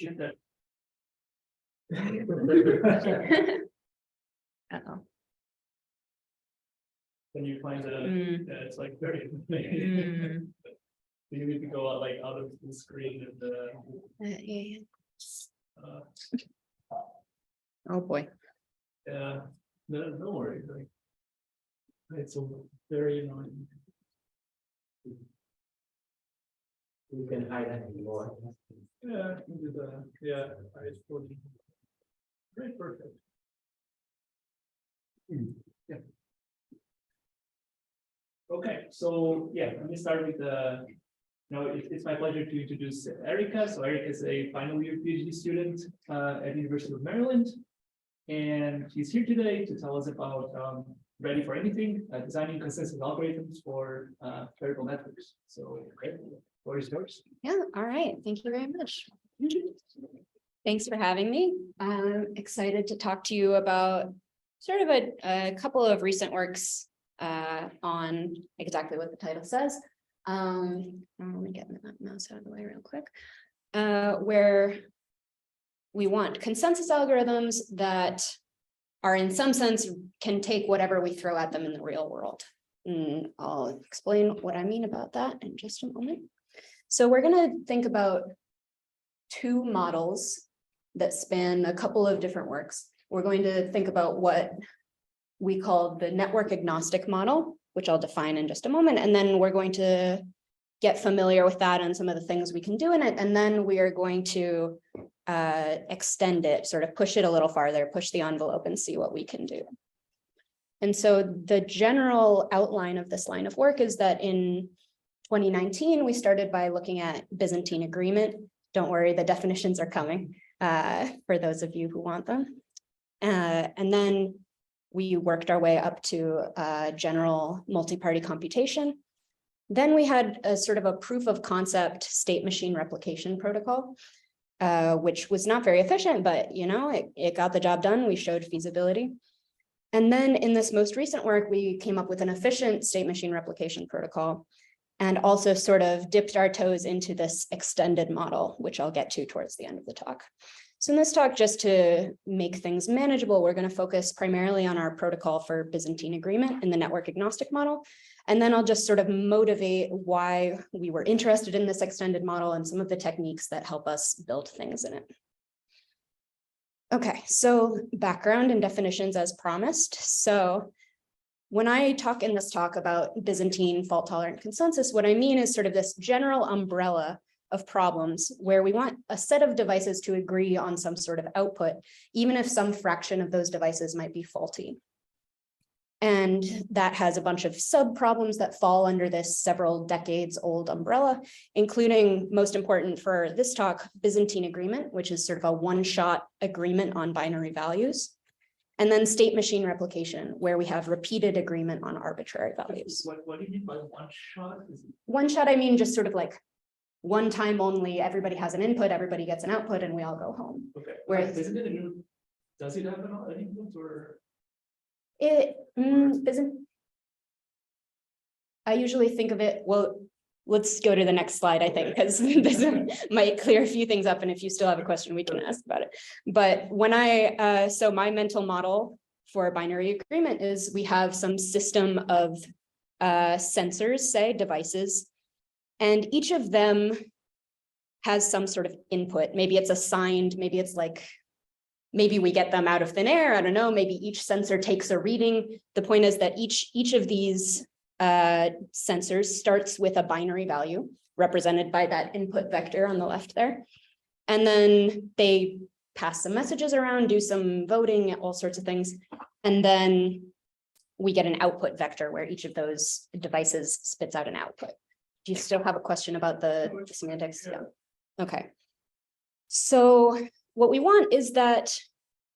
Shoot that. Uh-oh. When you find that it's like very Mm. you need to go out like out of the screen and Yeah. uh, Oh boy. yeah, no, don't worry. Like, it's a very annoying. You can hide that anymore. Yeah, I can do that. Yeah, it's 40. Very perfect. Yeah. Okay, so yeah, let me start with the. It's my pleasure to introduce Erica. So Erica is a final year PhD student at the University of Maryland, and she's here today to tell us about Ready for Anything, designing consensus algorithms for variable networks. So, great, the floor is yours. Yeah, all right. Thank you very much. Thanks for having me. I'm excited to talk to you about sort of a couple of recent works on exactly what the title says. Let me get that mouse out of the way real quick. Where we want consensus algorithms that are in some sense can take whatever we throw at them in the real world. I'll explain what I mean about that in just a moment. So we're going to think about two models that span a couple of different works. We're going to think about what we call the network agnostic model, which I'll define in just a moment. And then we're going to get familiar with that and some of the things we can do in it. And then we are going to extend it, sort of push it a little farther, push the envelope and see what we can do. And so the general outline of this line of work is that in 2019, we started by looking at Byzantine agreement. Don't worry, the definitions are coming for those of you who want them. And then we worked our way up to general multi-party computation. Then we had a sort of a proof of concept state machine replication protocol, which was not very efficient, but it got the job done. We showed feasibility. And then in this most recent work, we came up with an efficient state machine replication protocol and also sort of dipped our toes into this extended model, which I'll get to towards the end of the talk. So in this talk, just to make things manageable, we're going to focus primarily on our protocol for Byzantine agreement in the network agnostic model. And then I'll just sort of motivate why we were interested in this extended model and some of the techniques that help us build things in it. Okay, so background and definitions as promised. So when I talk in this talk about Byzantine fault-tolerant consensus, what I mean is sort of this general umbrella of problems where we want a set of devices to agree on some sort of output, even if some fraction of those devices might be faulty. And that has a bunch of sub-problems that fall under this several decades old umbrella, including, most important for this talk, Byzantine agreement, which is sort of a one-shot agreement on binary values. And then state machine replication, where we have repeated agreement on arbitrary values. What do you mean by one shot? One shot, I mean just sort of like one time only, everybody has an input, everybody gets an output, and we all go home. Okay. Whereas Isn't it does it have an input or? It isn't. I usually think of it, well, let's go to the next slide, I think, because this might clear a few things up. And if you still have a question, we can ask about it. But when so my mental model for binary agreement is we have some system of sensors, say devices, and each of them has some sort of input. Maybe it's assigned, maybe it's like, maybe we get them out of thin air. I don't know. Maybe each sensor takes a reading. The point is that each of these sensors starts with a binary value represented by that input vector on the left there. And then they pass some messages around, do some voting, all sorts of things. And then we get an output vector where each of those devices spits out an output. Do you still have a question about the semantics? Yeah. Okay. So what we want is that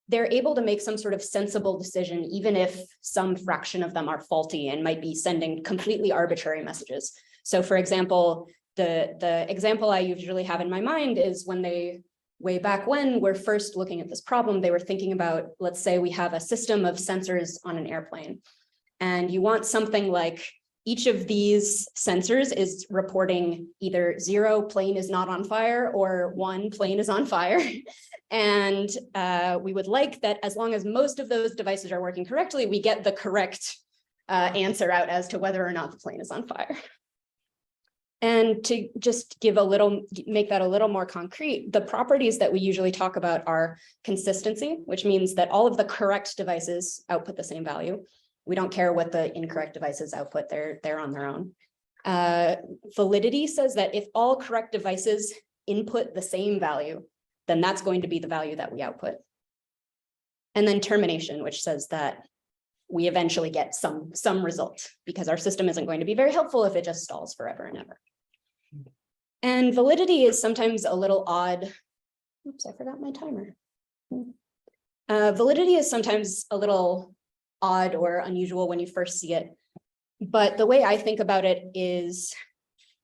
they're able to make some sort of sensible decision, even if some fraction of them are faulty and might be sending completely arbitrary messages. So for example, the example I usually have in my mind is when they, way back when we're first looking at this problem, they were thinking about, let's say we have a system of sensors on an airplane, and you want something like each of these sensors is reporting either 0, plane is not on fire, or 1, plane is on fire. And we would like that as long as most of those devices are working correctly, we get the correct answer out as to whether or not the plane is on fire. And to just give make that a little more concrete, the properties that we usually talk about are consistency, which means that all of the correct devices output the same value. We don't care what the incorrect devices output, they're on their own. Validity says that if all correct devices input the same value, then that's going to be the value that we output. And then termination, which says that we eventually get some result, because our system isn't going to be very helpful if it just stalls forever and ever. And validity is sometimes a little odd. Oops, I forgot my timer. Validity is sometimes a little odd or unusual when you first see it. But the way I think about it is,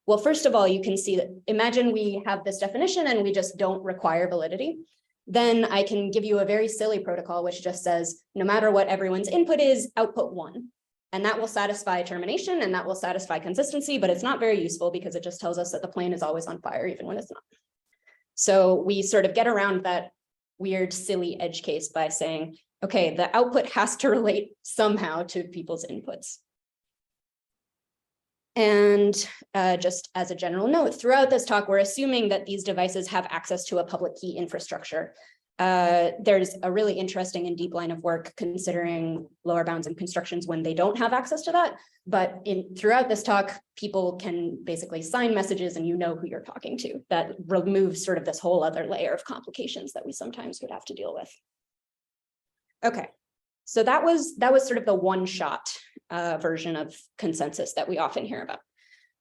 well, first of all, you can see that, imagine we have this definition and we just don't require validity. Then I can give you a very silly protocol, which just says, no matter what everyone's input is, output 1. And that will satisfy termination and that will satisfy consistency, but it's not very useful because it just tells us that the plane is always on fire, even when it's not. So we sort of get around that weird, silly edge case by saying, okay, the output has to relate somehow to people's inputs. And just as a general note, throughout this talk, we're assuming that these devices have access to a public key infrastructure. There's a really interesting and deep line of work considering lower bounds and constructions when they don't have access to that. But throughout this talk, people can basically sign messages and you know who you're talking to. That removes sort of this whole other layer of complications that we sometimes would have to deal with. Okay, so that was sort of the one-shot version of consensus that we often hear about.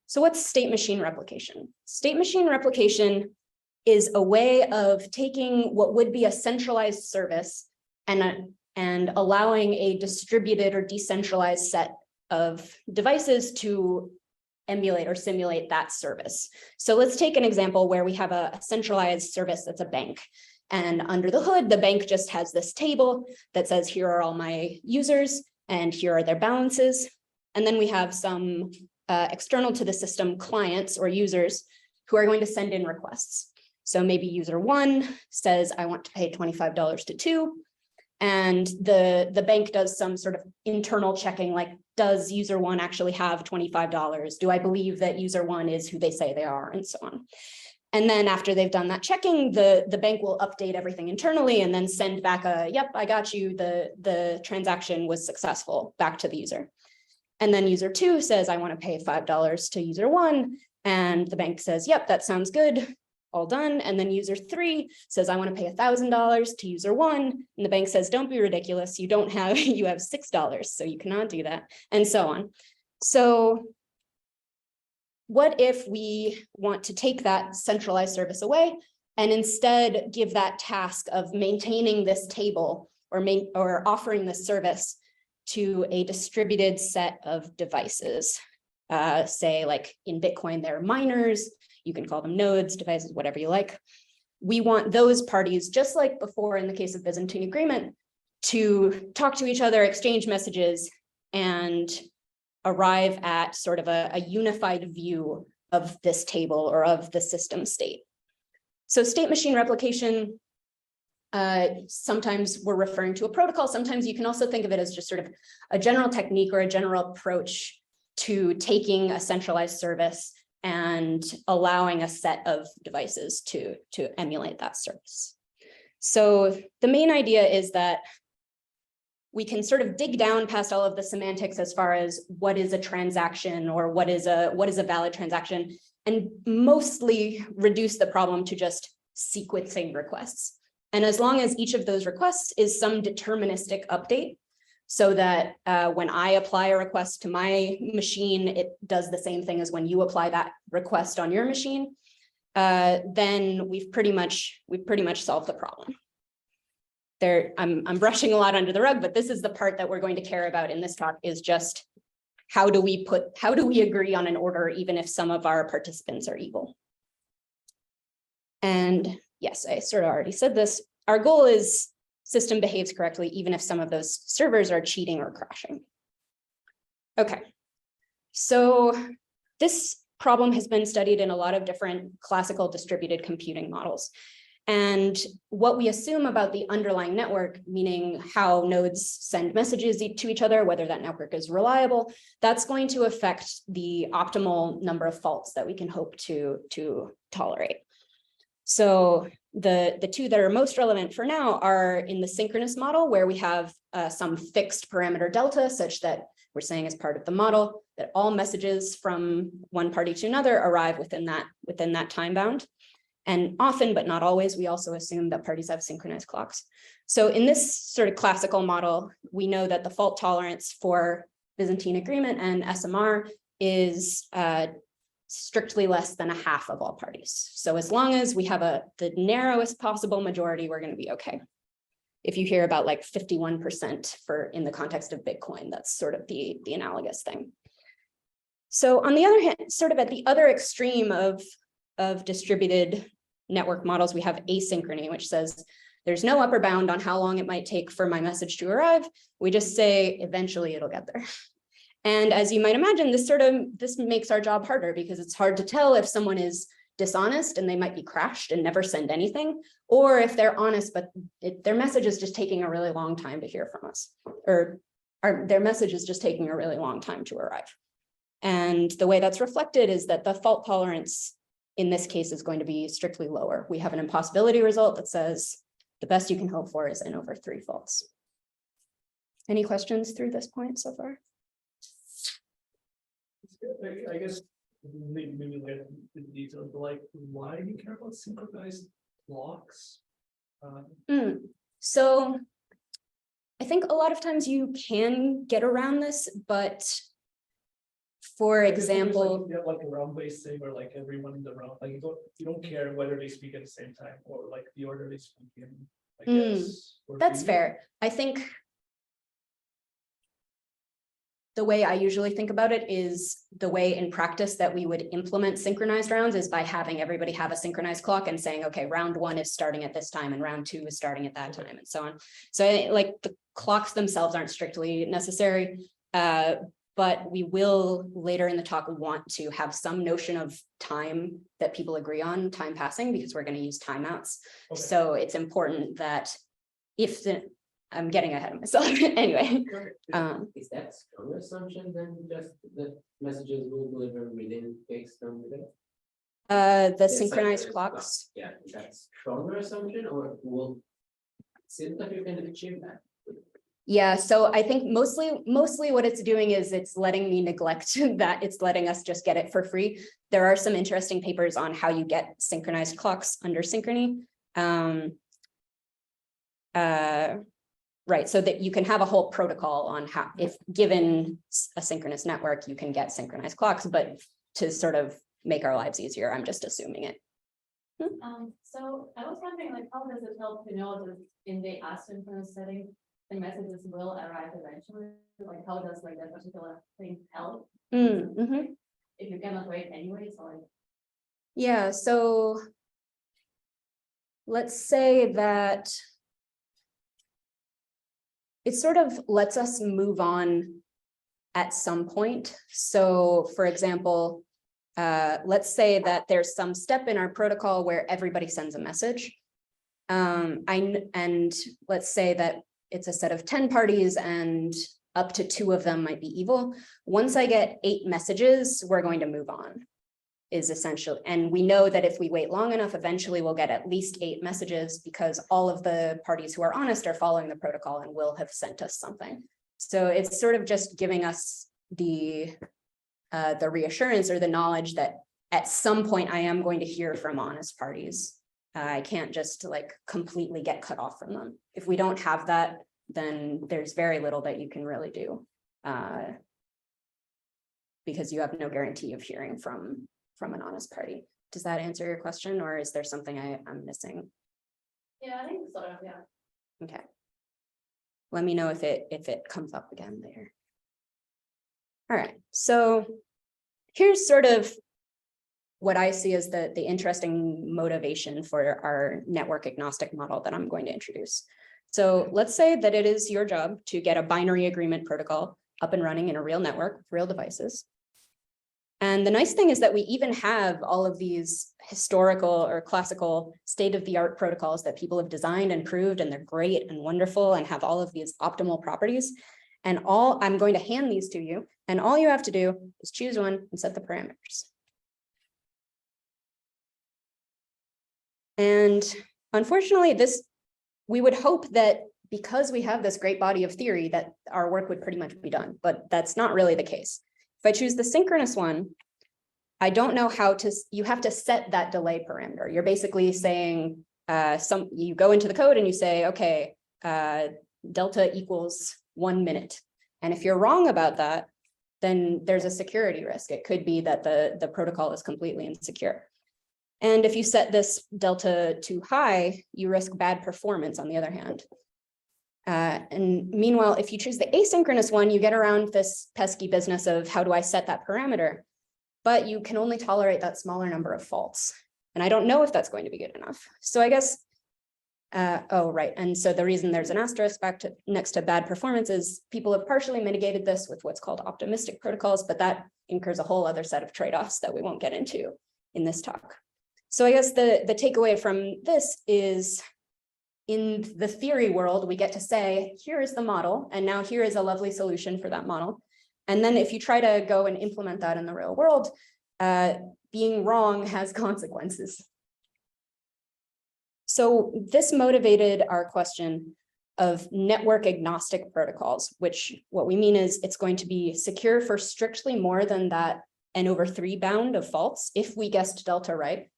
So what's state machine replication? State machine replication is a way of taking what would be a centralized service and allowing a distributed or decentralized set of devices to emulate or simulate that service. So let's take an example where we have a centralized service that's a bank. And under the hood, the bank just has this table that says, here are all my users and here are their balances. And then we have some external to the system clients or users who are going to send in requests. So maybe user 1 says, I want to pay $25 to 2. And the bank does some sort of internal checking, like, does user 1 actually have $25? Do I believe that user 1 is who they say they are, and so on. And then after they've done that checking, the bank will update everything internally and then send back a, yep, I got you, the transaction was successful, back to the user. And then user 2 says, I want to pay $5 to user 1. And the bank says, yep, that sounds good, all done. And then user 3 says, I want to pay $1,000 to user 1. And the bank says, don't be ridiculous, you have $6, so you cannot do that, and so on. So what if we want to take that centralized service away and instead give that task of maintaining this table or offering this service to a distributed set of devices? Say, like in Bitcoin, there are miners, you can call them nodes, devices, whatever you like. We want those parties, just like before in the case of Byzantine agreement, to talk to each other, exchange messages, and arrive at sort of a unified view of this table or of the system state. So state machine replication, sometimes we're referring to a protocol. Sometimes you can also think of it as just sort of a general technique or a general approach to taking a centralized service and allowing a set of devices to emulate that service. So the main idea is that we can sort of dig down past all of the semantics as far as what is a transaction or what is a valid transaction, and mostly reduce the problem to just sequencing requests. And as long as each of those requests is some deterministic update, so that when I apply a request to my machine, it does the same thing as when you apply that request on your machine, then we've pretty much solved the problem. I'm brushing a lot under the rug, but this is the part that we're going to care about in this talk, is just how do we agree on an order even if some of our participants are evil? And yes, I sort of already said this. Our goal is system behaves correctly even if some of those servers are cheating or crashing. Okay, So this problem has been studied in a lot of different classical distributed computing models. And what we assume about the underlying network, meaning how nodes send messages to each other, whether that network is reliable, that's going to affect the optimal number of faults that we can hope to tolerate. So the two that are most relevant for now are in the synchronous model, where we have some fixed parameter delta, such that we're saying as part of the model that all messages from one party to another arrive within that time bound. And often, but not always, we also assume that parties have synchronized clocks. So in this sort of classical model, we know that the fault tolerance for Byzantine agreement and SMR is strictly less than a half of all parties. So as long as we have the narrowest possible majority, we're going to be okay. If you hear about like 51% in the context of Bitcoin, that's sort of the analogous thing. So on the other hand, sort of at the other extreme of distributed network models, we have asynchrony, which says there's no upper bound on how long it might take for my message to arrive. We just say eventually it'll get there. And as you might imagine, this makes our job harder, because it's hard to tell if someone is dishonest and they might be crashed and never send anything, or if they're honest, but their message is just taking a really long time to hear from us, or their message is just taking a really long time to arrive. And the way that's reflected is that the fault tolerance in this case is going to be strictly lower. We have an impossibility result that says the best you can hope for is n over 3 faults. Any questions through this point so far? I guess maybe later in the details, but like, why do you care about synchronized clocks? So I think a lot of times you can get around this, but for example, you have like a round-based thing, or like everyone in the round, like you don't care whether they speak at the same time or like the order they speak in. I guess. That's fair. I think the way I usually think about it is the way in practice that we would implement synchronized rounds is by having everybody have a synchronized clock and saying, okay, round 1 is starting at this time and round 2 is starting at that time, and so on. So like the clocks themselves aren't strictly necessary, but we will later in the talk want to have some notion of time that people agree on, time passing, because we're going to use timeouts. Okay. So it's important that if I'm getting ahead of myself anyway. Is that stronger assumption than just the messages will deliver within fixed time? The synchronized clocks. Yeah, that's stronger assumption, or will seems like you can achieve that. Yeah, so I think mostly what it's doing is it's letting me neglect that it's letting us just get it for free. There are some interesting papers on how you get synchronized clocks under synchrony. Right, so that you can have a whole protocol on how, if given a synchronous network, you can get synchronized clocks, but to sort of make our lives easier, I'm just assuming it. So I was wondering, like, how does it help to know that in the asynchronous setting, the messages will arrive eventually? Like, how does like that particular thing help? If you cannot wait anyway, so like. Yeah, so let's say that it sort of lets us move on at some point. So for example, let's say that there's some step in our protocol where everybody sends a message. And let's say that it's a set of 10 parties and up to 2 of them might be evil. Once I get 8 messages, we're going to move on, is essential. And we know that if we wait long enough, eventually we'll get at least 8 messages, because all of the parties who are honest are following the protocol and will have sent us something. So it's sort of just giving us the reassurance or the knowledge that at some point I am going to hear from honest parties. I can't just like completely get cut off from them. If we don't have that, then there's very little that you can really do, because you have no guarantee of hearing from an honest party. Does that answer your question, or is there something I'm missing? Yeah, I think sort of, yeah. Okay. Let me know if it comes up again later. All right, so here's sort of what I see as the interesting motivation for our network agnostic model that I'm going to introduce. So let's say that it is your job to get a binary agreement protocol up and running in a real network with real devices. And the nice thing is that we even have all of these historical or classical state-of-the-art protocols that people have designed and proved, and they're great and wonderful and have all of these optimal properties. And I'm going to hand these to you, and all you have to do is choose one and set the parameters. And unfortunately, we would hope that because we have this great body of theory that our work would pretty much be done, but that's not really the case. If I choose the synchronous one, I don't know how to, you have to set that delay parameter. You're basically saying, you go into the code and you say, okay, delta equals 1 minute. And if you're wrong about that, then there's a security risk. It could be that the protocol is completely insecure. And if you set this delta too high, you risk bad performance on the other hand. And meanwhile, if you choose the asynchronous one, you get around this pesky business of how do I set that parameter, but you can only tolerate that smaller number of faults. And I don't know if that's going to be good enough. So I guess, oh, right. And so the reason there's an asterisk next to bad performance is people have partially mitigated this with what's called optimistic protocols, but that incurs a whole other set of trade-offs that we won't get into in this talk. So I guess the takeaway from this is, in the theory world, we get to say, here is the model, and now here is a lovely solution for that model. And then if you try to go and implement that in the real world, being wrong has consequences. So this motivated our question of network agnostic protocols, which what we mean is it's going to be secure for strictly more than that n/3 bound of faults if we guessed delta right.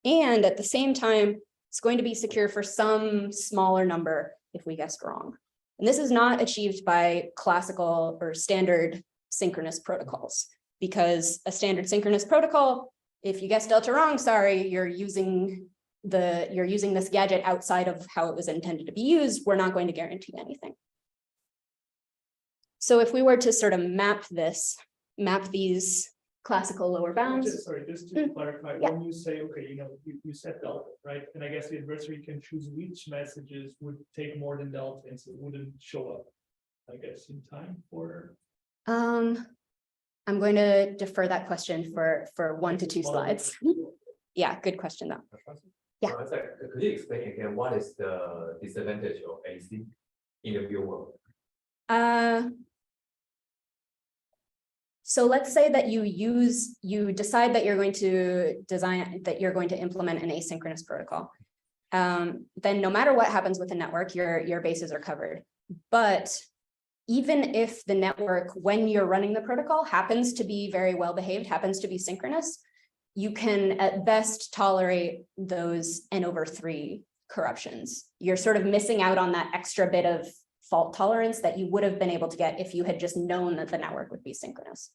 And at the same time, it's going to be secure for some smaller number if we guessed wrong. And this is not achieved by classical or standard synchronous protocols, because a standard synchronous protocol, if you guess delta wrong, sorry, you're using this gadget outside of how it was intended to be used. We're not going to guarantee anything. So if we were to sort of map these classical lower bounds. Just to clarify, Yeah. when you say, okay, you set delta, right? And I guess the adversary can choose which messages would take more than delta, and so it wouldn't show up, I guess, in time for. I'm going to defer that question for 1 to 2 slides. Yeah, good question though. Yeah. Could you explain again what is the disadvantage of AC in the real world? So let's say that you decide that you're going to implement an asynchronous protocol. Then no matter what happens with the network, your bases are covered. But even if the network, when you're running the protocol, happens to be very well behaved, happens to be synchronous, you can at best tolerate those n/3 corruptions. You're sort of missing out on that extra bit of fault tolerance that you would have been able to get if you had just known that the network would be synchronous.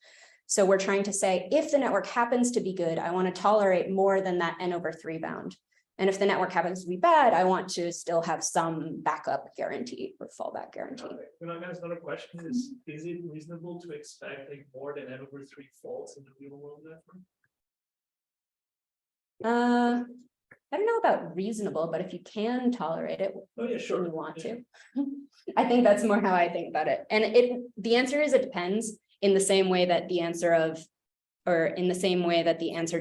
So we're trying to say, if the network happens to be good, I want to tolerate more than that n/3 bound. And if the network happens to be bad, I want to still have some backup guarantee or fallback guarantee. I guess another question is it reasonable to expect like more than n/3 faults in the real world network? I don't know about reasonable, but if you can tolerate it, Oh yeah, sure. you want to. I think that's more how I think about it. And the answer is it depends, in the same way that the answer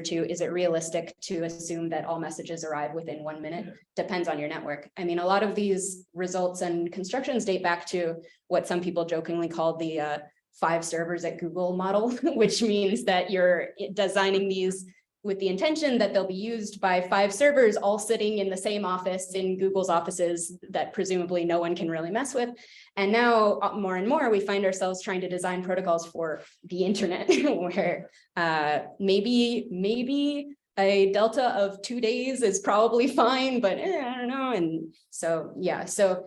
to is it realistic to assume that all messages arrive within 1 minute depends on your network. I mean, a lot of these results and constructions date back to what some people jokingly call the 5 servers at Google model, which means that you're designing these with the intention that they'll be used by 5 servers all sitting in the same office in Google's offices that presumably no one can really mess with. And now more and more, we find ourselves trying to design protocols for the internet where maybe a delta of 2 days is probably fine, but I don't know. And so, yeah, so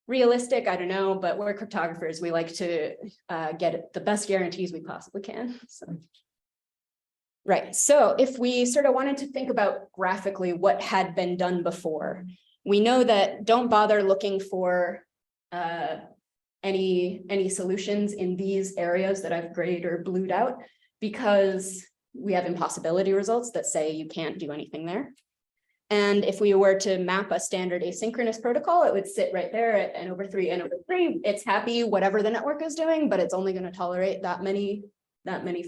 realistic, I don't know, but we're cryptographers. We like to get the best guarantees we possibly can. So. Right, so if we sort of wanted to think about graphically what had been done before, we know that don't bother looking for any solutions in these areas that I've grayed or blued out, because we have impossibility results that say you can't do anything there. And if we were to map a standard asynchronous protocol, it would sit right there at n/3. It's happy whatever the network is doing, but it's only going to tolerate that many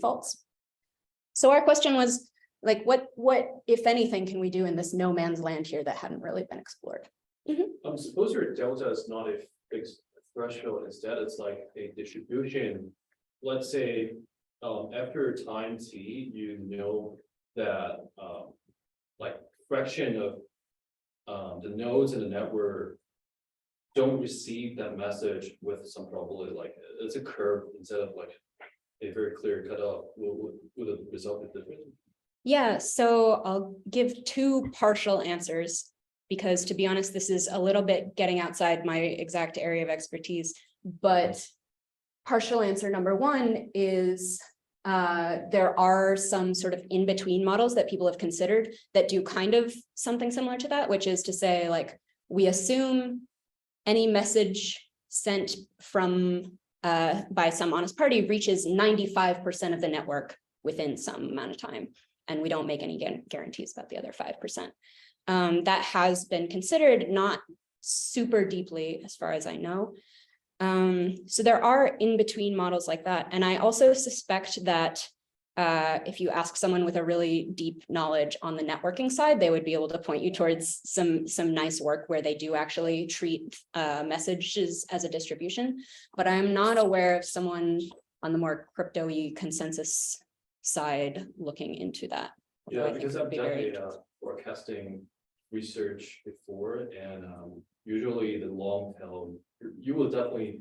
faults. So our question was like, what, if anything, can we do in this no man's land here that hadn't really been explored? Suppose your delta is not a fixed threshold, instead it's like a distribution. Let's say, after time t, you know that, like fraction of the nodes in the network don't receive that message with some probability, like it's a curve instead of like a very clear cutoff. Would the result be different? Yeah, so I'll give two partial answers because, to be honest, this is a little bit getting outside my exact area of expertise. But partial answer number one is there are some sort of in-between models that people have considered that do kind of something similar to that, which is to say, like, we assume any message sent from by some honest party reaches 95% of the network within some amount of time. And we don't make any guarantees about the other 5%. That has been considered, not super deeply as far as I know. So there are in-between models like that. And I also suspect that if you ask someone with a really deep knowledge on the networking side, they would be able to point you towards some nice work where they do actually treat messages as a distribution. But I'm not aware of someone on the more crypto-y consensus side looking into that. Yeah, because I've done a forecasting research before, and usually the long tail, you will definitely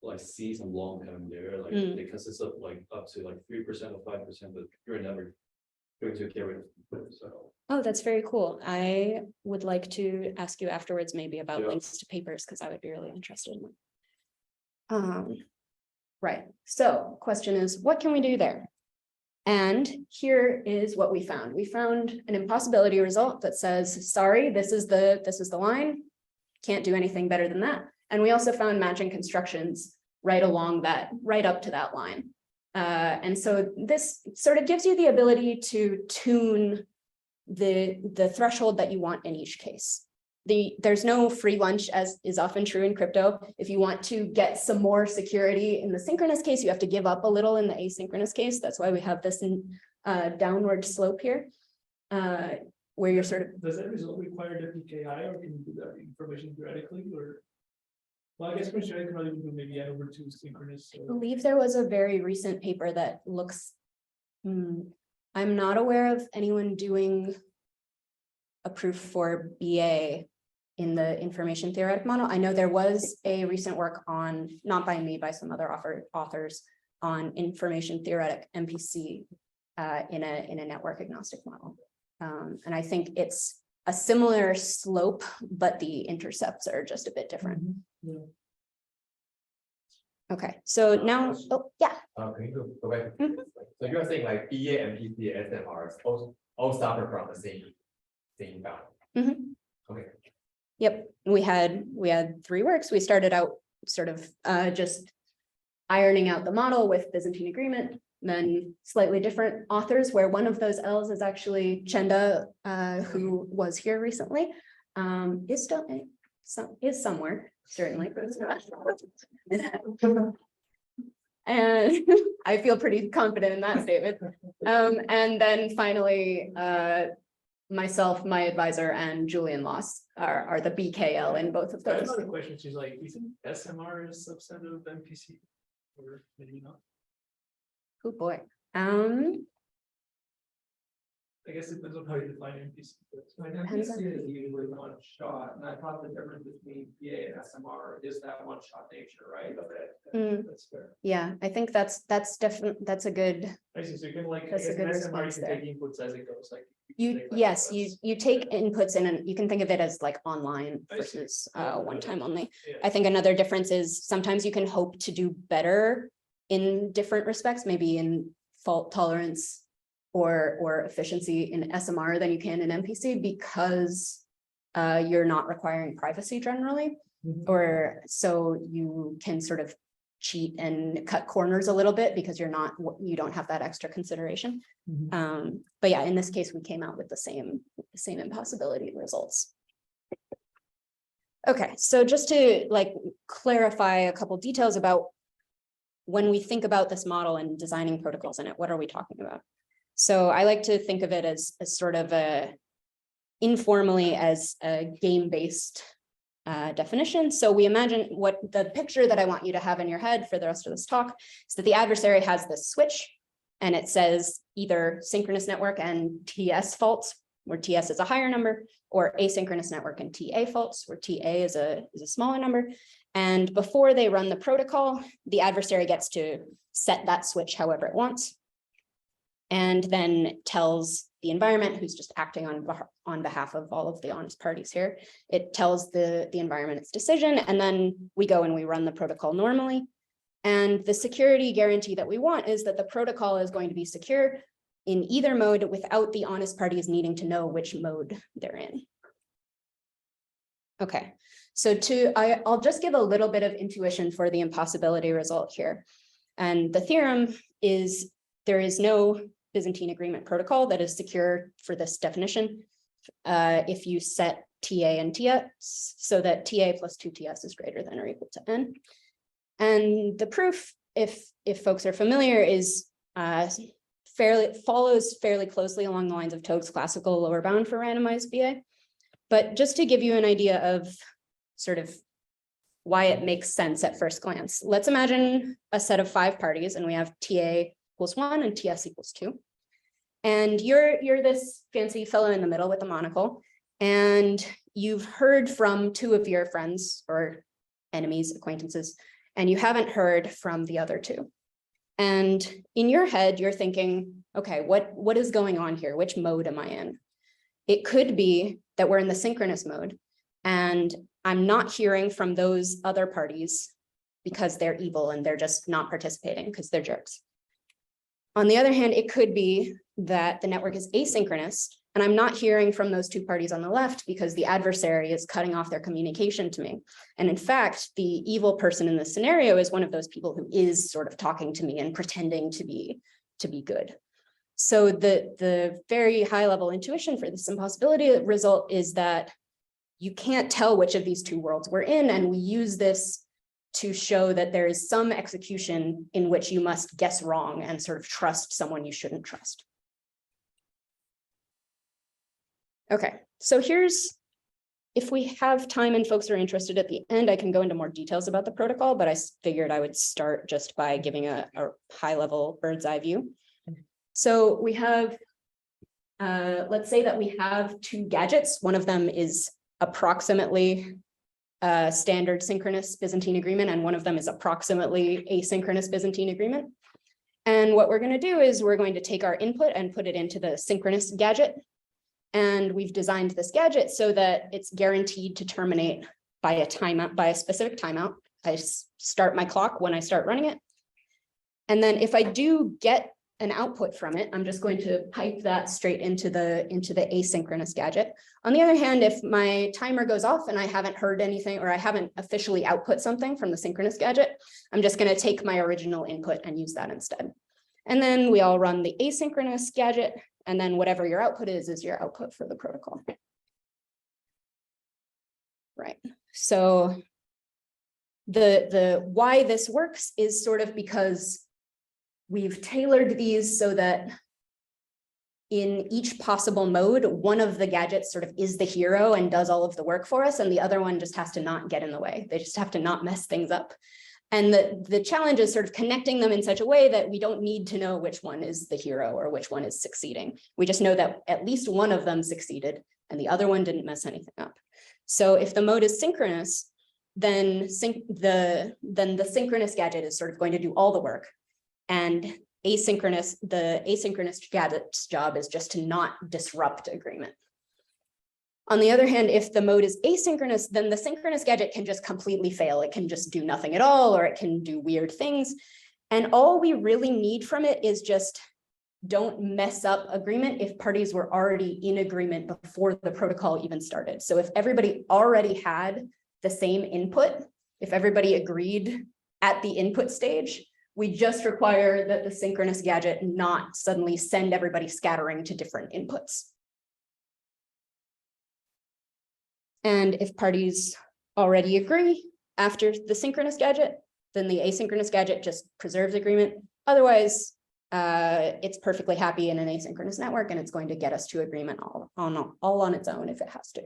like see some long tail there, like it consists of like up to like 3% or 5%, but you're never going to get rid of it. So. Oh, that's very cool. I would like to ask you afterwards maybe about links to papers, because I would be really interested in them. Right. So question is, what can we do there? And here is what we found. We found an impossibility result that says, sorry, this is the line. Can't do anything better than that. And we also found matching constructions right along that, right up to that line. And so this sort of gives you the ability to tune the threshold that you want in each case. There's no free lunch, as is often true in crypto. If you want to get some more security in the synchronous case, you have to give up a little in the asynchronous case. That's why we have this downward slope here, where you're sort of. Does that result require the PKI, or can you do that information theoretically? Or, well, I guess I can only do maybe over to synchronous. So. I believe there was a very recent paper that looks. I'm not aware of anyone doing a proof for BA in the information theoretic model. I know there was a recent work on, not by me, by some other authors, on information theoretic MPC in a network agnostic model. And I think it's a similar slope, but the intercepts are just a bit different. Yeah. Okay, so now, oh yeah. Can you go back? So you're saying like BA, MPC, SMRs all suffer from the same bound. Okay. Yep, we had 3 works. We started out sort of just ironing out the model with Byzantine agreement, then slightly different authors, where one of those L's is actually Chenda, who was here recently, is somewhere, certainly. And I feel pretty confident in that statement. And then finally, myself, my advisor, and Julian Loss are the BKL in both of those. Another question is like, isn't SMR a subset of MPC, or maybe not? Oh boy. I guess it depends on how you define MPC. Depends on- is usually one shot, and I thought the difference between BA and SMR is that one shot nature, right? That's fair. Yeah, I think that's definitely, that's a good. I see, so you can like, I That's a guess good in SMR, response you can there. take inputs as it goes, like. Yes, you take inputs in, and you can think of it as like online I see. versus one time only. Yeah. I think another difference is sometimes you can hope to do better in different respects, maybe in fault tolerance or efficiency in SMR than you can in MPC, because you're not requiring privacy generally, or so you can sort of cheat and cut corners a little bit because you don't have that extra consideration. But yeah, in this case, we came out with the same impossibility results. Okay, so just to like clarify a couple details about when we think about this model and designing protocols in it, what are we talking about? So I like to think of it as sort of informally as a game-based definition. So we imagine what the picture that I want you to have in your head for the rest of this talk is that the adversary has this switch and it says either synchronous network and TS faults, where TS is a higher number, or asynchronous network and TA faults, where TA is a smaller number. And before they run the protocol, the adversary gets to set that switch however it wants, and then tells the environment, who's just acting on behalf of all of the honest parties here. It tells the environment its decision, and then we go and we run the protocol normally. And the security guarantee that we want is that the protocol is going to be secure in either mode without the honest parties needing to know which mode they're in. Okay, so I'll just give a little bit of intuition for the impossibility result here. And the theorem is there is no Byzantine agreement protocol that is secure for this definition if you set TA and TS so that TA plus 2TS is greater than or equal to N. And the proof, if folks are familiar, is follows fairly closely along the lines of Toge's classical lower bound for randomized BA. But just to give you an idea of sort of why it makes sense at first glance, let's imagine a set of 5 parties and we have TA equals 1 and TS equals 2. And you're this fancy fellow in the middle with a monocle, and you've heard from 2 of your friends or enemies, acquaintances, and you haven't heard from the other 2. And in your head, you're thinking, okay, what is going on here? Which mode am I in? It could be that we're in the synchronous mode and I'm not hearing from those other parties because they're evil and they're just not participating because they're jerks. On the other hand, it could be that the network is asynchronous and I'm not hearing from those 2 parties on the left because the adversary is cutting off their communication to me. And in fact, the evil person in this scenario is one of those people who is sort of talking to me and pretending to be good. So the very high level intuition for this impossibility result is that you can't tell which of these 2 worlds we're in, and we use this to show that there is some execution in which you must guess wrong and sort of trust someone you shouldn't trust. Okay, so if we have time and folks are interested at the end, I can go into more details about the protocol, but I figured I would start just by giving a high level bird's eye view. So we have, let's say that we have 2 gadgets. One of them is approximately standard synchronous Byzantine agreement, and one of them is approximately asynchronous Byzantine agreement. And what we're going to do is we're going to take our input and put it into the synchronous gadget. And we've designed this gadget so that it's guaranteed to terminate by a specific timeout. I start my clock when I start running it. And then if I do get an output from it, I'm just going to pipe that straight into the asynchronous gadget. On the other hand, if my timer goes off and I haven't heard anything or I haven't officially output something from the synchronous gadget, I'm just going to take my original input and use that instead. And then we all run the asynchronous gadget, and then whatever your output is your output for the protocol. Right. So the why this works is sort of because we've tailored these so that in each possible mode, one of the gadgets sort of is the hero and does all of the work for us, and the other one just has to not get in the way. They just have to not mess things up. And the challenge is sort of connecting them in such a way that we don't need to know which one is the hero or which one is succeeding. We just know that at least one of them succeeded and the other one didn't mess anything up. So if the mode is synchronous, then the synchronous gadget is sort of going to do all the work. And the asynchronous gadget's job is just to not disrupt agreement. On the other hand, if the mode is asynchronous, then the synchronous gadget can just completely fail. It can just do nothing at all, or it can do weird things. And all we really need from it is just don't mess up agreement if parties were already in agreement before the protocol even started. So if everybody already had the same input, if everybody agreed at the input stage, we just require that the synchronous gadget not suddenly send everybody scattering to different inputs. And if parties already agree after the synchronous gadget, then the asynchronous gadget just preserves agreement. Otherwise, it's perfectly happy in an asynchronous network, and it's going to get us to agreement all on its own if it has to.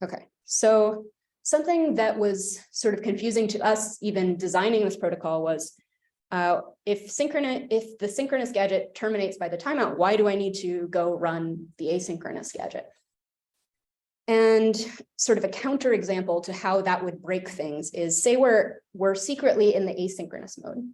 Okay, so something that was sort of confusing to us even designing this protocol was if the synchronous gadget terminates by the timeout, why do I need to go run the asynchronous gadget? And sort of a counterexample to how that would break things is, say we're secretly in the asynchronous mode,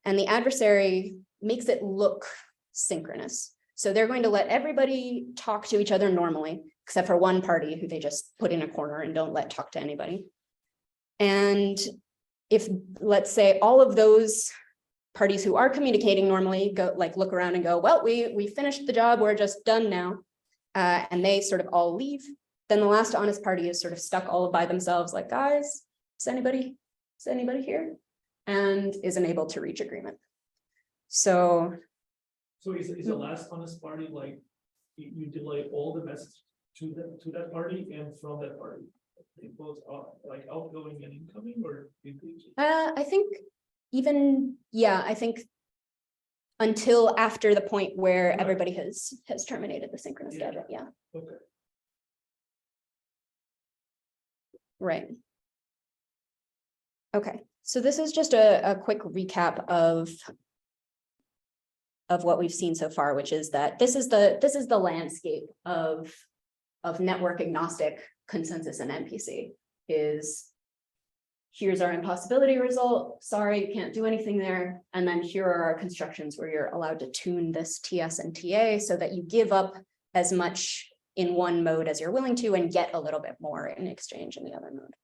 and the adversary makes it look synchronous. So they're going to let everybody talk to each other normally, except for one party who they just put in a corner and don't let talk to anybody. And if, let's say, all of those parties who are communicating normally go, like, look around and go, well, we finished the job, we're just done now, and they sort of all leave, then the last honest party is sort of stuck all by themselves, like, guys, is anybody here? And is unable to reach agreement. So is the last honest party like you delay all the message to that party and from that party? They both are like outgoing and incoming, or I think I think until after the point where Right. everybody has terminated the synchronous gadget. Yeah. Okay. Right. Okay, so this is just a quick recap of what we've seen so far, which is that this is the landscape of network agnostic consensus and NPC. Is here's our impossibility result. Sorry, you can't do anything there. And then here are our constructions where you're allowed to tune this TS and TA so that you give up as much in one mode as you're willing to and get a little bit more in exchange in the other mode.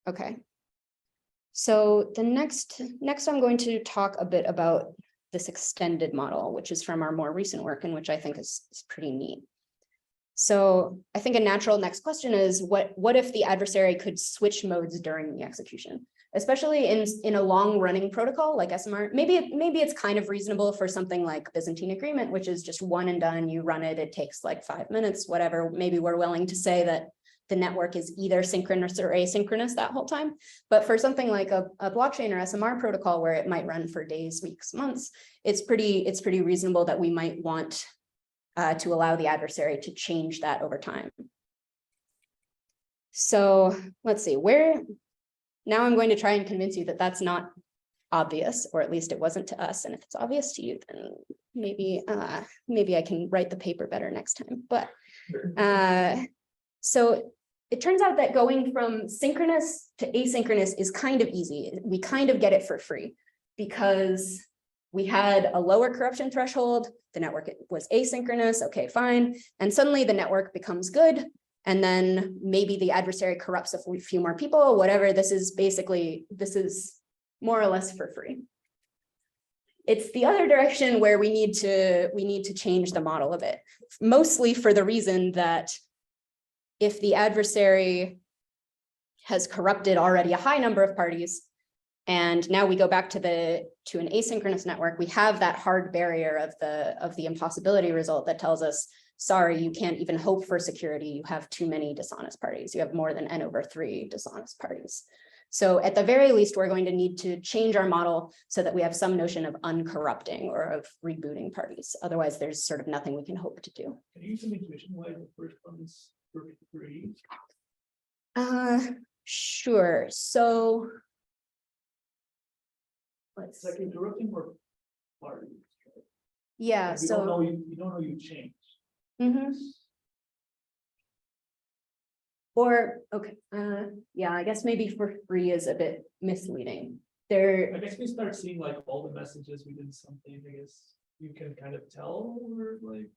Okay. So the next I'm going to talk a bit about this extended model, which is from our more recent work and which I think is pretty neat. So I think a natural next question is what if the adversary could switch modes during the execution, especially in a long running protocol like SMR. Maybe it's kind of reasonable for something like Byzantine agreement, which is just one and done. You run it, it takes like 5 minutes, whatever. Maybe we're willing to say that the network is either synchronous or asynchronous that whole time. But for something like a blockchain or SMR protocol where it might run for days, weeks, months, it's pretty reasonable that we might want to allow the adversary to change that over time. So let's see, now I'm going to try and convince you that that's not obvious, or at least it wasn't to us. And if it's obvious to you, then maybe I can write the paper better next time. But so it turns out that going from synchronous to asynchronous is kind of easy. We kind of get it for free because we had a lower corruption threshold. The network was asynchronous. Okay, fine. And suddenly the network becomes good. And then maybe the adversary corrupts a few more people, whatever. This is more or less for free. It's the other direction where we need to change the model a bit, mostly for the reason that if the adversary has corrupted already a high number of parties, and now we go back to an asynchronous network, we have that hard barrier of the impossibility result that tells us, sorry, you can't even hope for security. You have too many dishonest parties. You have more than n/3 dishonest parties. So at the very least, we're going to need to change our model so that we have some notion of uncorrupting or of rebooting parties. Otherwise, there's sort of nothing we can hope to do. Can you use some intuition why the first one is free? Sure. So let's It's like interrupting more parties. Right? yeah. Like you don't know you changed. Mm-hmm. Or, okay, yeah, I guess maybe for free is a bit misleading. I guess we start seeing like all the messages within something, I guess you can kind of tell, or like,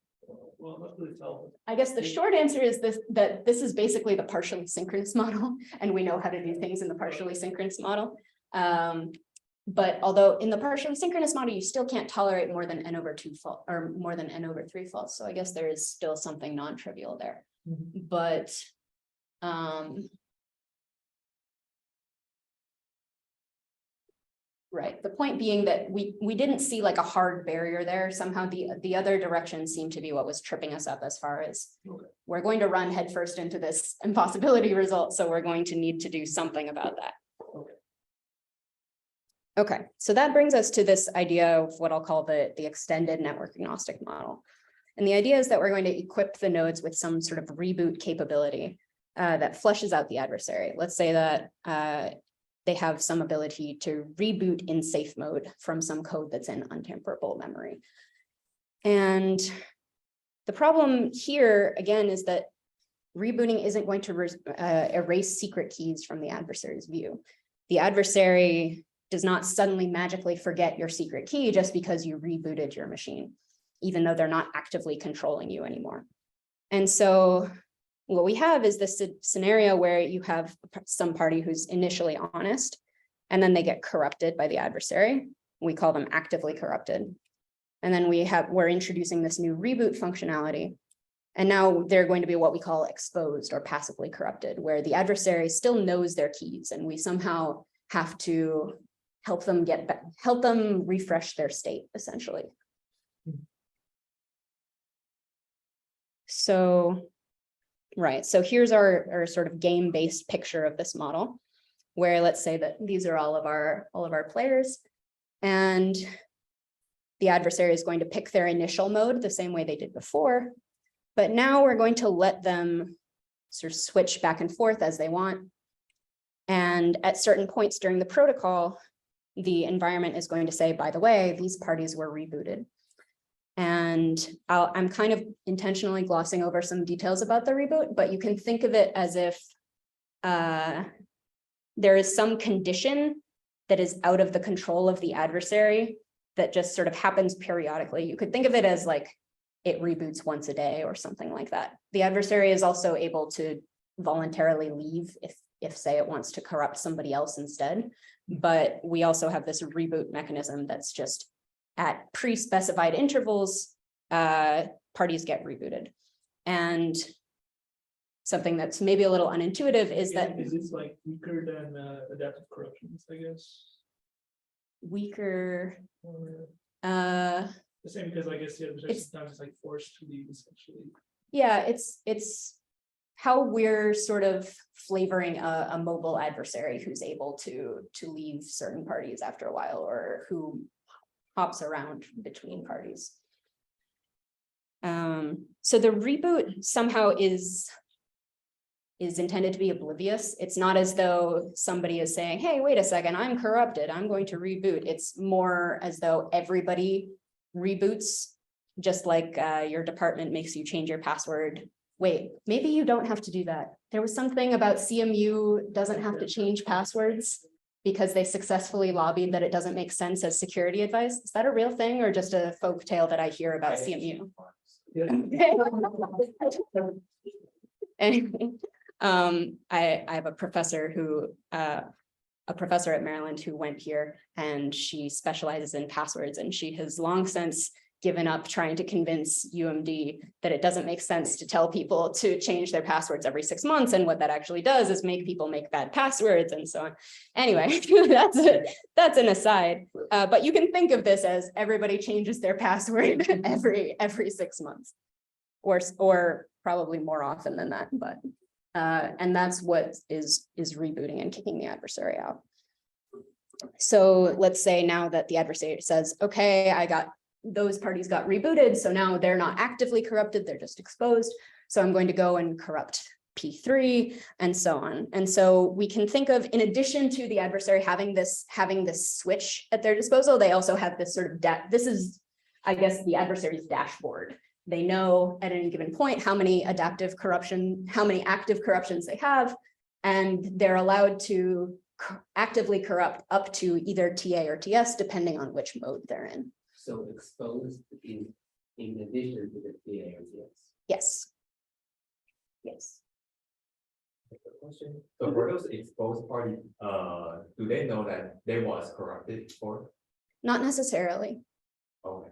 well, not really tell. I guess the short answer is that this is basically the partially synchronous model, and we know how to do things in the partially synchronous model. But although in the partially synchronous model, you still can't tolerate more than n/2 fault or more than n/3 faults. So I guess there is still something non-trivial there. Mm-hmm. But right, the point being that we didn't see like a hard barrier there. Somehow the other direction seemed to be what was tripping us up as far as we're going to run headfirst into this impossibility result. So we're going to need to do something about that. Okay, so that brings us to this idea of what I'll call the extended network agnostic model. And the idea is that we're going to equip the nodes with some sort of reboot capability that flushes out the adversary. Let's say that they have some ability to reboot in safe mode from some code that's in untamperable memory. And the problem here, again, is that rebooting isn't going to erase secret keys from the adversary's view. The adversary does not suddenly magically forget your secret key just because you rebooted your machine, even though they're not actively controlling you anymore. And so what we have is this scenario where you have some party who's initially honest, and then they get corrupted by the adversary. We call them actively corrupted. And then we're introducing this new reboot functionality. And now they're going to be what we call exposed or passively corrupted, where the adversary still knows their keys, and we somehow have to help them refresh their state, essentially. So, right, so here's our sort of game-based picture of this model, where let's say that these are all of our players, and the adversary is going to pick their initial mode the same way they did before, but now we're going to let them sort of switch back and forth as they want. And at certain points during the protocol, the environment is going to say, by the way, these parties were rebooted. And I'm kind of intentionally glossing over some details about the reboot, but you can think of it as if there is some condition that is out of the control of the adversary that just sort of happens periodically. You could think of it as like it reboots once a day or something like that. The adversary is also able to voluntarily leave if say it wants to corrupt somebody else instead. But we also have this reboot mechanism that's just at pre-specified intervals, parties get rebooted. And something that's maybe a little unintuitive is that— Is this like weaker than adaptive corruptions, I guess? Weaker. Or the same, because I guess the adversary sometimes is like forced to leave, essentially. Yeah, it's how we're sort of flavoring a mobile adversary who's able to leave certain parties after a while, or who hops around between parties. So the reboot somehow is intended to be oblivious. It's not as though somebody is saying, hey, wait a second, I'm corrupted, I'm going to reboot. It's more as though everybody reboots, just like your department makes you change your password. Wait, maybe you don't have to do that. There was something about CMU doesn't have to change passwords because they successfully lobbied that it doesn't make sense as security advice. Is that a real thing or just a folk tale that I hear about CMU? Anyway, I have a professor at Maryland who went here, and she specializes in passwords, and she has long since given up trying to convince UMD that it doesn't make sense to tell people to change their passwords every 6 months. And what that actually does is make people make bad passwords and so on. Anyway, that's an aside. But you can think of this as everybody changes their password every 6 months, or probably more often than that. But and that's what is rebooting and kicking the adversary out. So let's say now that the adversary says, okay, those parties got rebooted, so now they're not actively corrupted, they're just exposed. So I'm going to go and corrupt P3 and so on. And so we can think of, in addition to the adversary having this switch at their disposal, they also have this sort of this is, I guess, the adversary's dashboard. They know at any given point how many active corruptions they have, and they're allowed to actively corrupt up to either TA or TS, depending on which mode they're in. So exposed in addition to the TA or TS. Yes. Yes. Question. So for those exposed parties, do they know that they was corrupted before? Not necessarily. Okay.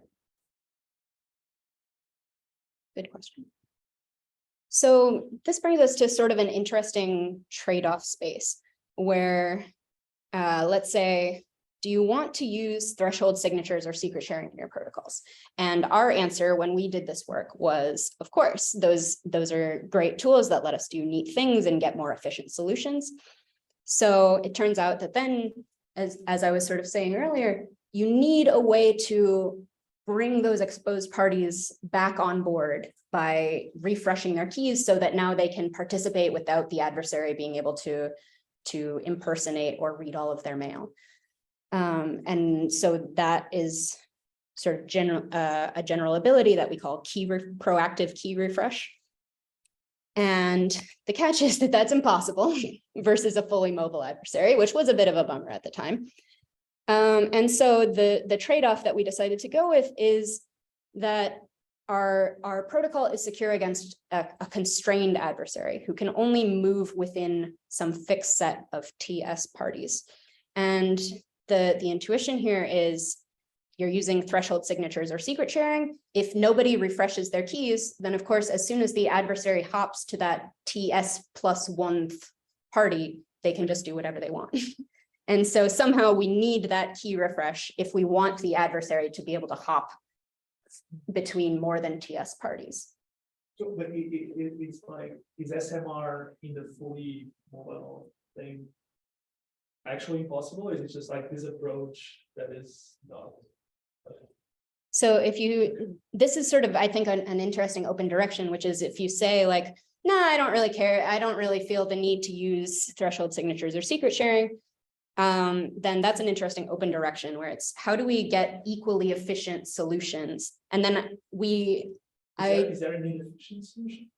Good question. So this brings us to sort of an interesting trade-off space where, let's say, do you want to use threshold signatures or secret sharing in your protocols? And our answer when we did this work was, of course, those are great tools that let us do neat things and get more efficient solutions. So it turns out that then as I was sort of saying earlier, you need a way to bring those exposed parties back on board by refreshing their keys so that now they can participate without the adversary being able to impersonate or read all of their mail. And so that is sort of a general ability that we call proactive key refresh. And the catch is that that's impossible versus a fully mobile adversary, which was a bit of a bummer at the time. And so the trade-off that we decided to go with is that our protocol is secure against a constrained adversary who can only move within some fixed set of TS parties. And the intuition here is you're using threshold signatures or secret sharing. If nobody refreshes their keys, then of course, as soon as the adversary hops to that TS plus 1th party, they can just do whatever they want. And so somehow we need that key refresh if we want the adversary to be able to hop between more than TS parties. So, but it's like, is SMR in the fully mobile thing actually possible? Or is it just like this approach that is not? So this is sort of, I think, an interesting open direction, which is if you say like, nah, I don't really care. I don't really feel the need to use threshold signatures or secret sharing. Then that's an interesting open direction where it's how do we get equally efficient solutions? And then Is there an inefficient solution?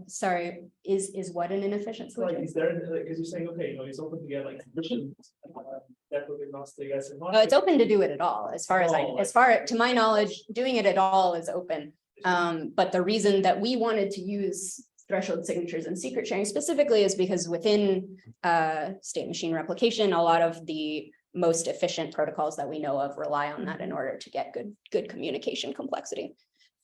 sorry, is what an inefficient Like, solution? is there, because you're saying, okay, it's open to get like efficient, network agnostic SMR. Oh, it's open to do it at all, as far as to my knowledge, doing it at all is open. But the reason that we wanted to use threshold signatures and secret sharing specifically is because within state machine replication, a lot of the most efficient protocols that we know of rely on that in order to get good communication complexity.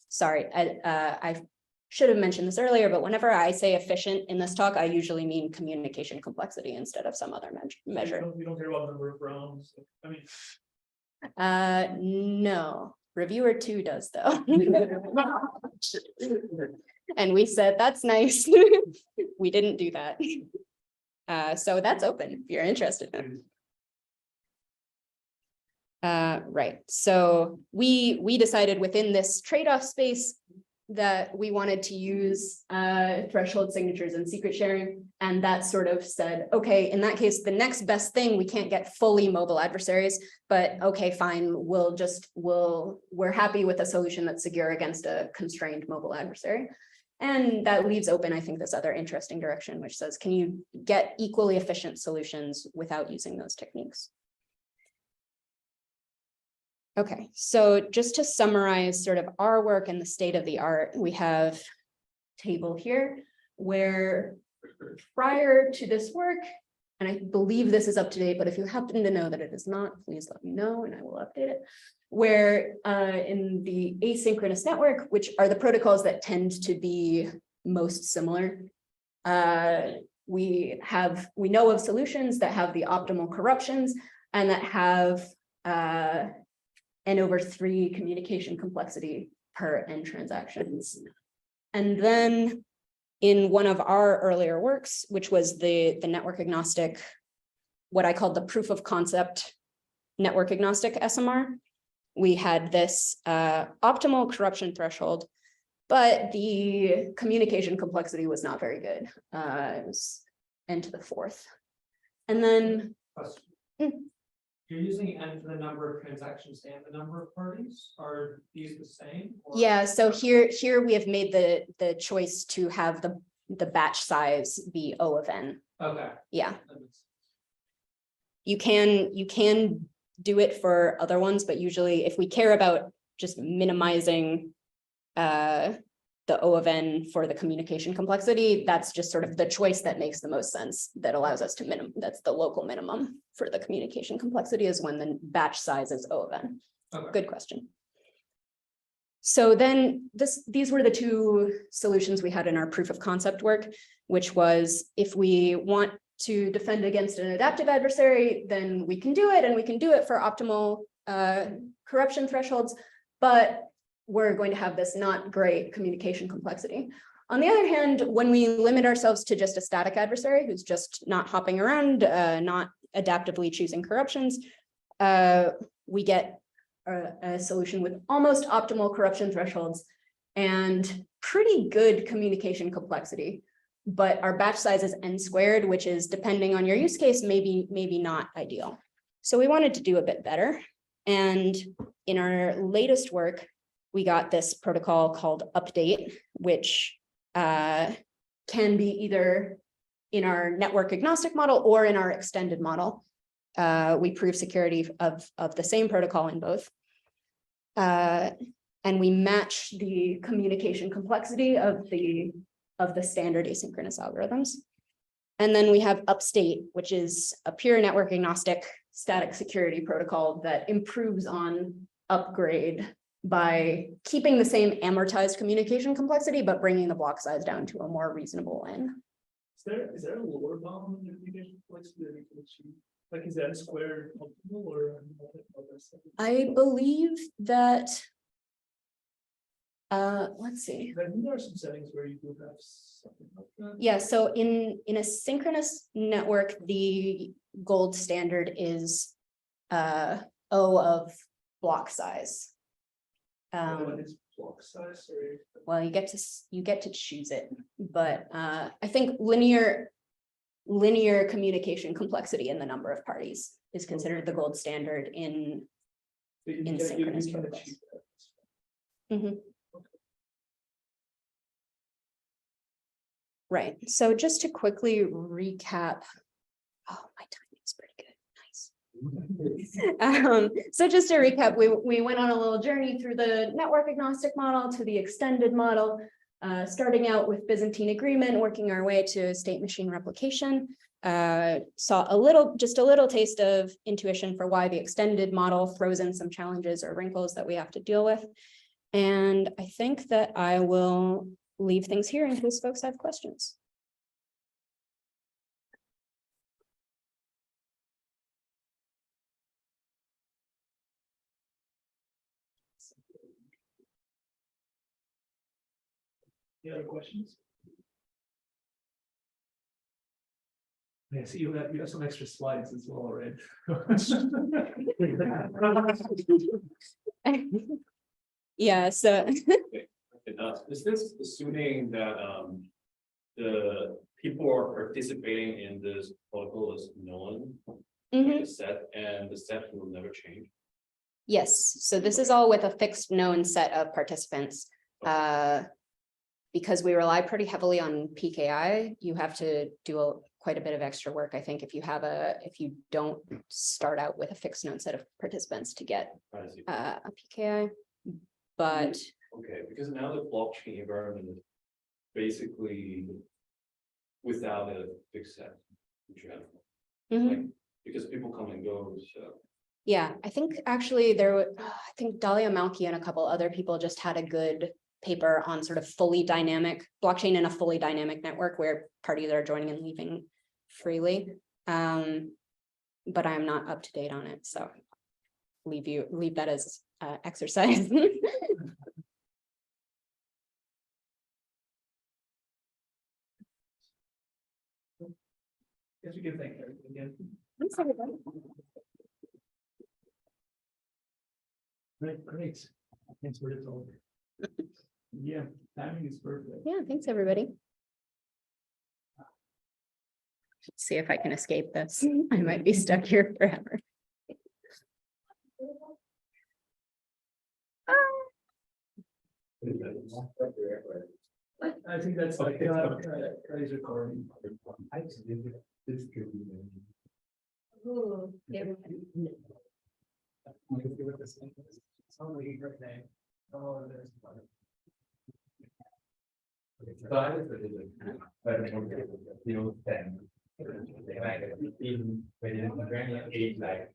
Sorry, I should have mentioned this earlier, but whenever I say efficient in this talk, I usually mean communication complexity instead of some other measure. You don't care about number of rounds. I mean, No, reviewer 2 does though. And we said, that's nice. We didn't do that. So that's open if you're interested in it. Right. So we decided within this trade-off space that we wanted to use threshold signatures and secret sharing. And that sort of said, okay, in that case, the next best thing, we can't get fully mobile adversaries, but okay, fine, we're happy with a solution that's secure against a constrained mobile adversary. And that leaves open, I think, this other interesting direction, which says, can you get equally efficient solutions without using those techniques? Okay, so just to summarize sort of our work and the state of the art, we have a table here where prior to this work, and I believe this is up to date, but if you happen to know that it is not, please let me know and I will update it. Where in the asynchronous network, which are the protocols that tend to be most similar, we know of solutions that have the optimal corruptions and that have n/3 communication complexity per n transactions. And then in one of our earlier works, which was the network agnostic, what I called the proof of concept network agnostic SMR, we had this optimal corruption threshold, but the communication complexity was not very good. It was n/4. And then You're using n for the number of transactions and the number of parties. Are these the same? Or- yeah, so here we have made the choice to have the batch size be O of n. Okay. Yeah, That makes- you can do it for other ones, but usually if we care about just minimizing the O of n for the communication complexity, that's just sort of the choice that makes the most sense, that allows us to that's the local minimum for the communication complexity, is when the batch size is O of n. Okay. Good question. So then these were the two solutions we had in our proof of concept work, which was if we want to defend against an adaptive adversary, then we can do it, and we can do it for optimal corruption thresholds, but we're going to have this not great communication complexity. On the other hand, when we limit ourselves to just a static adversary who's just not hopping around, not adaptively choosing corruptions, we get a solution with almost optimal corruption thresholds and pretty good communication complexity. But our batch size is n squared, which is, depending on your use case, maybe not ideal. So we wanted to do a bit better. And in our latest work, we got this protocol called update, which can be either in our network agnostic model or in our extended model. We prove security of the same protocol in both. And we match the communication complexity of the standard asynchronous algorithms. And then we have upstate, which is a pure network agnostic static security protocol that improves on upgrade by keeping the same amortized communication complexity, but bringing the block size down to a more reasonable n. Is there a lower bound in the communication complexity that we can achieve? Like, is that squared optimal or? I believe that, let's see. I think there are some settings where you do have something like that. Yeah, so in a synchronous network, the gold standard is O of block size. What is block size? Or? Well, you get to choose it, but I think linear communication complexity in the number of parties is considered the gold standard in synchronous protocols. Mhm. Right. So just to quickly recap, oh, my timing is pretty good. Nice. So just to recap, we went on a little journey through the network agnostic model to the extended model, starting out with Byzantine agreement, working our way to state machine replication. Saw just a little taste of intuition for why the extended model throws in some challenges or wrinkles that we have to deal with. And I think that I will leave things here in case folks have questions. Any other questions? Yeah, so you have some extra slides as well, right? Yeah, so Is this assuming that the people are participating in this protocol is known, mhm. the set, and the set will never change? Yes, so this is all with a fixed known set of participants. Because we rely pretty heavily on PKI, you have to do quite a bit of extra work, I think, if you don't start out with a fixed known set of participants to get I see. a PKI. But Okay, because now the blockchain environment is basically without a fixed set in general. mhm. Like, because people come and go, so. Yeah, I think actually I think Dalia Malki and a couple other people just had a good paper on sort of fully dynamic blockchain in a fully dynamic network where parties are joining and leaving freely. But I'm not up to date on it, so leave that as exercise. Guess we can thank everyone again. Thanks, everybody. Great. Thanks for the talk. Yeah, timing is perfect. Yeah, thanks, everybody. Let's see if I can escape this. I might be stuck here forever. I think that's like is recording. Ooh, yeah. So I was like, in when you're age like